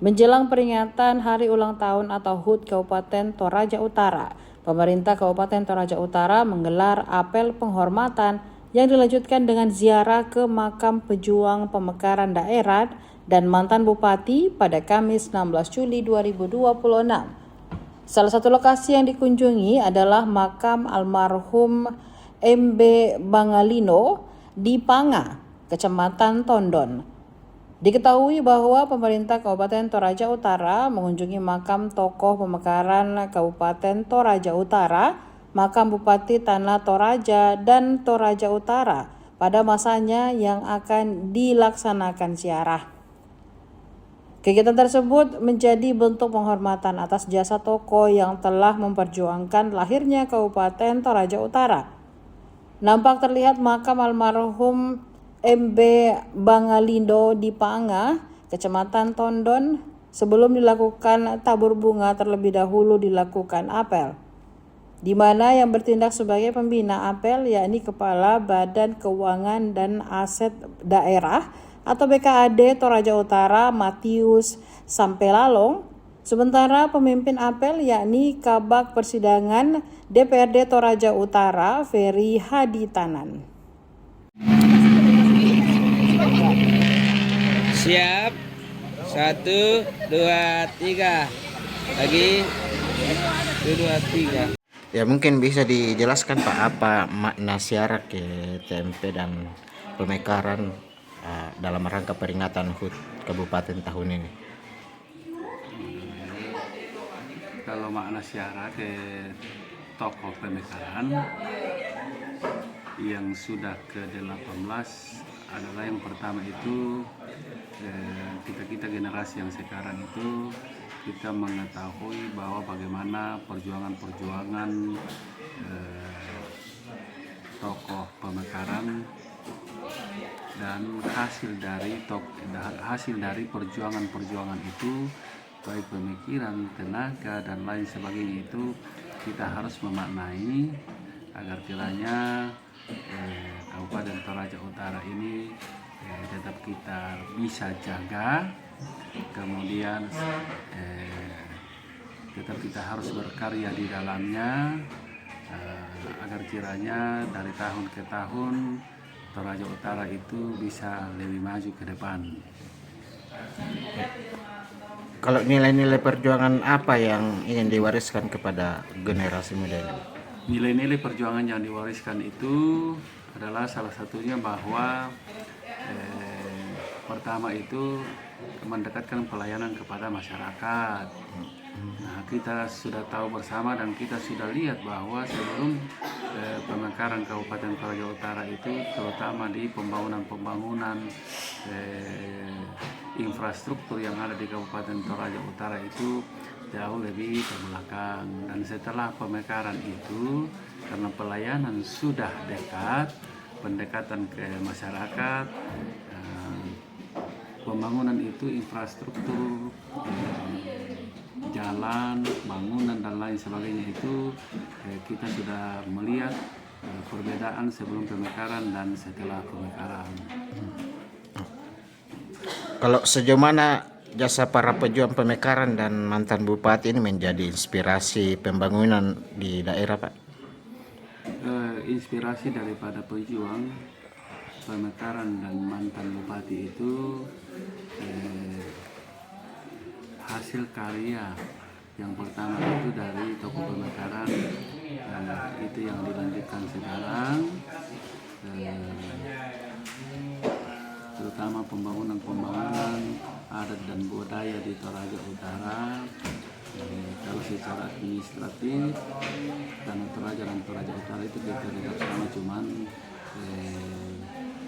Menjelang peringatan Hari Ulang Tahun atau HUT Kabupaten Toraja Utara, pemerintah Kabupaten Toraja Utara menggelar apel penghormatan yang dilanjutkan dengan ziarah ke makam pejuang pemekaran daerah dan mantan bupati pada Kamis 16 Juli 2026. Salah satu lokasi yang dikunjungi adalah makam almarhum MB Bangalino di Panga, Kecamatan Tondon. Diketahui bahwa pemerintah Kabupaten Toraja Utara mengunjungi makam tokoh pemekaran Kabupaten Toraja Utara, makam Bupati Tanah Toraja dan Toraja Utara pada masanya yang akan dilaksanakan ziarah. Kegiatan tersebut menjadi bentuk penghormatan atas jasa tokoh yang telah memperjuangkan lahirnya Kabupaten Toraja Utara. Nampak terlihat makam almarhum MB Bangalino di Panga, Kecamatan Tondon. Sebelum dilakukan tabur bunga terlebih dahulu dilakukan apel, di mana yang bertindak sebagai pembina apel yakni Kepala Badan Keuangan dan Aset Daerah atau BKAD Toraja Utara Matius Sampelalong. Sementara pemimpin apel yakni Kabag Persidangan DPRD Toraja Utara Ferry Haditanan. Siap. 1, 2, 3. Lagi. 1, 2, 3. Ya, mungkin bisa dijelaskan Pak apa makna ziarah ke TMP dan pemekaran dalam rangka peringatan HUT Kabupaten tahun ini. Kalau makna ziarah ke tokoh pemekaran yang sudah ke-18 adalah yang pertama itu kita generasi yang sekarang itu kita mengetahui bahwa bagaimana perjuangan tokoh pemekaran dan hasil dari perjuangan itu baik pemikiran, tenaga dan lain sebagainya itu kita harus memaknai agar kiranya Kabupaten Toraja Utara ini tetap kita bisa jaga, kemudian tetap kita harus berkarya di dalamnya agar kiranya dari tahun ke tahun Toraja Utara itu bisa lebih maju ke depan. Kalau nilai-nilai perjuangan apa yang ingin diwariskan kepada generasi muda ini? Nilai-nilai perjuangan yang diwariskan itu adalah salah satunya bahwa pertama itu mendekatkan pelayanan kepada masyarakat. Nah, kita sudah tahu bersama dan kita sudah lihat bahwa sebelum pemekaran Kabupaten Toraja Utara itu terutama di pembangunan infrastruktur yang ada di Kabupaten Toraja Utara itu jauh lebih terbelakang. Dan setelah pemekaran itu karena pelayanan sudah dekat, pendekatan ke masyarakat, pembangunan itu infrastruktur, jalan, bangunan dan lain sebagainya itu kita sudah melihat perbedaan sebelum pemekaran dan setelah pemekaran. Kalau sejauh mana jasa para pejuang pemekaran dan mantan bupati ini menjadi inspirasi pembangunan di daerah, Pak? Inspirasi daripada pejuang pemekaran dan mantan bupati itu hasil karya yang pertama itu dari tokoh pemekaran itu yang dilanjutkan sekarang, terutama pembangunan adat dan budaya di Toraja Utara. Kalau secara administratif Tanah Toraja dan Toraja Utara itu kita tidak sama, cuman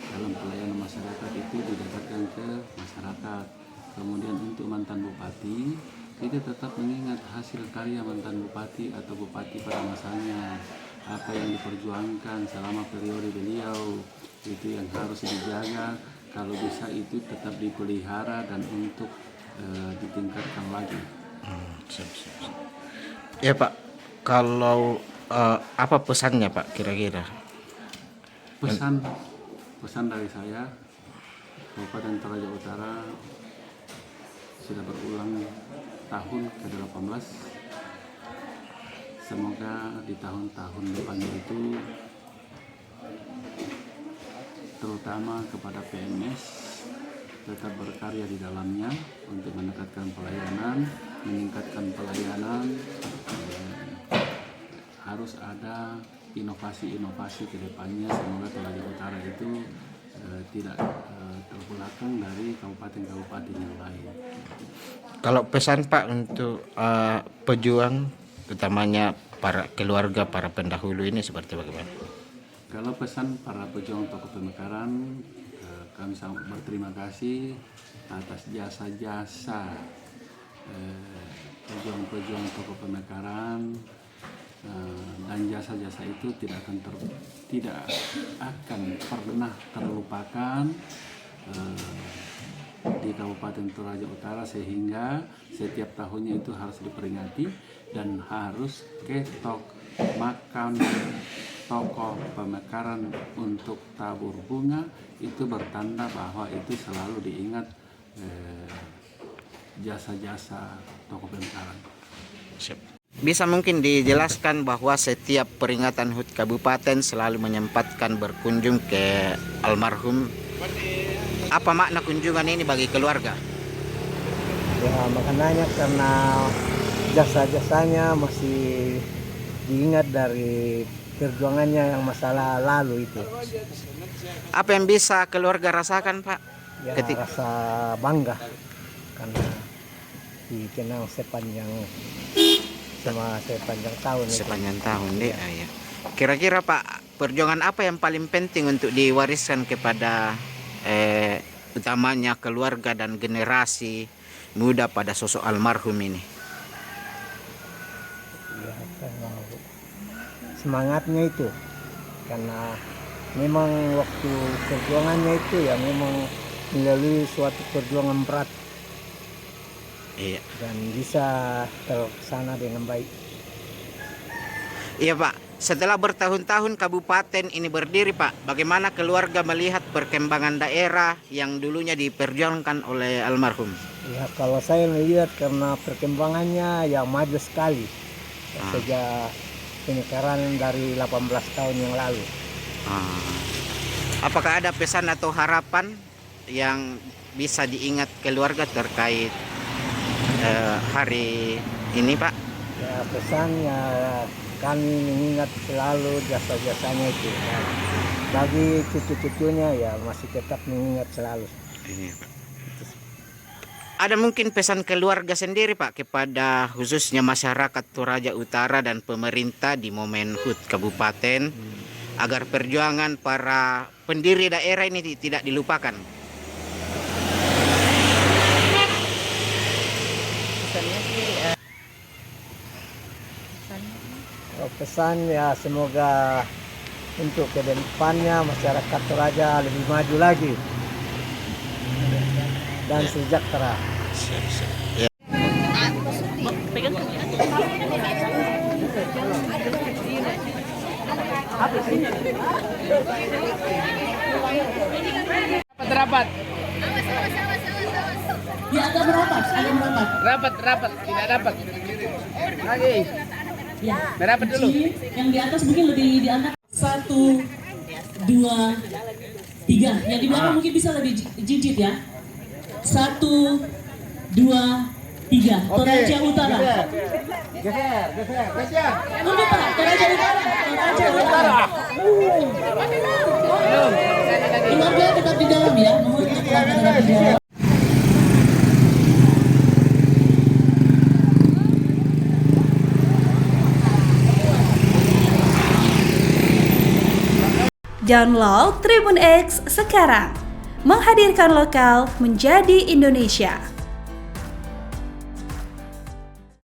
dalam pelayanan masyarakat itu didekatkan ke masyarakat. Kemudian untuk mantan bupati kita tetap mengingat hasil karya mantan bupati atau bupati pada masanya, apa yang diperjuangkan selama periode beliau itu yang harus dijaga, kalau bisa itu tetap dipelihara dan untuk ditingkatkan lagi. Ya Pak, kalau apa pesannya Pak kira-kira? Pesan dari saya, Kabupaten Toraja Utara sudah berulang tahun ke-18. Semoga di tahun-tahun depannya itu terutama kepada PMS tetap berkarya di dalamnya untuk meningkatkan pelayanan, harus ada inovasi-inovasi ke depannya. Semoga Toraja Utara itu tidak terbelakang dari kabupaten-kabupaten yang lain. Kalau pesan Pak untuk pejuang, utamanya para keluarga, para pendahulu ini seperti bagaimana? Kalau pesan para pejuang Tokoh Pemekaran, kami sangat berterima kasih atas jasa-jasa pejuang-pejuang Tokoh Pemekaran, dan jasa-jasa itu tidak akan pernah terlupakan di Kabupaten Toraja Utara, sehingga setiap tahunnya itu harus diperingati dan harus ketok makam tokoh Pemekaran untuk tabur bunga, itu bertanda bahwa itu selalu diingat jasa-jasa tokoh Pemekaran. Bisa mungkin dijelaskan bahwa setiap peringatan HUT Kabupaten selalu menyempatkan berkunjung ke almarhum. Apa makna kunjungan ini bagi keluarga? Ya, maknanya karena jasa-jasanya masih diingat dari perjuangannya yang masalah lalu itu. Apa yang bisa keluarga rasakan, Pak? Ya, rasa bangga karena dikenang sepanjang tahun. Sepanjang tahun deh, ya. Kira-kira Pak, perjuangan apa yang paling penting untuk diwariskan kepada utamanya keluarga dan generasi muda pada sosok almarhum ini? Ya, semangatnya itu, karena memang waktu perjuangannya itu ya memang melalui suatu perjuangan berat. Iya. Dan bisa terlaksana dengan baik. Iya Pak, setelah bertahun-tahun kabupaten ini berdiri Pak, bagaimana keluarga melihat perkembangan daerah yang dulunya diperjuangkan oleh almarhum? Ya, kalau saya melihat karena perkembangannya ya maju sekali sejak Pemekaran dari 18 tahun yang lalu. Apakah ada pesan atau harapan yang bisa diingat keluarga terkait hari ini Pak? Ya, pesannya kami mengingat selalu jasa-jasanya itu. Bagi cucu-cucunya ya masih tetap mengingat selalu. Ini, Pak. Ada mungkin pesan keluarga sendiri Pak kepada khususnya masyarakat Toraja Utara dan pemerintah di momen HUT Kabupaten agar perjuangan para pendiri daerah ini tidak dilupakan. Pesan ya semoga untuk ke depannya masyarakat Toraja lebih maju lagi dan sejahtera. Ya. Rapat. Ya, agak merapat. Rapat, tidak dapat. Lagi. Ya, Merapat dulu. yang di atas mungkin lebih diangkat. 1, 2, 3. Yang di belakang mungkin bisa lebih jinjit ya. 1, 2, 3. Toraja Utara. Geser. Mundur Pak, Toraja Utara. Keluarga tetap di dalam ya. Mohon untuk keluarga tetap di dalam. Download Tribun X sekarang, menghadirkan lokal menjadi Indonesia.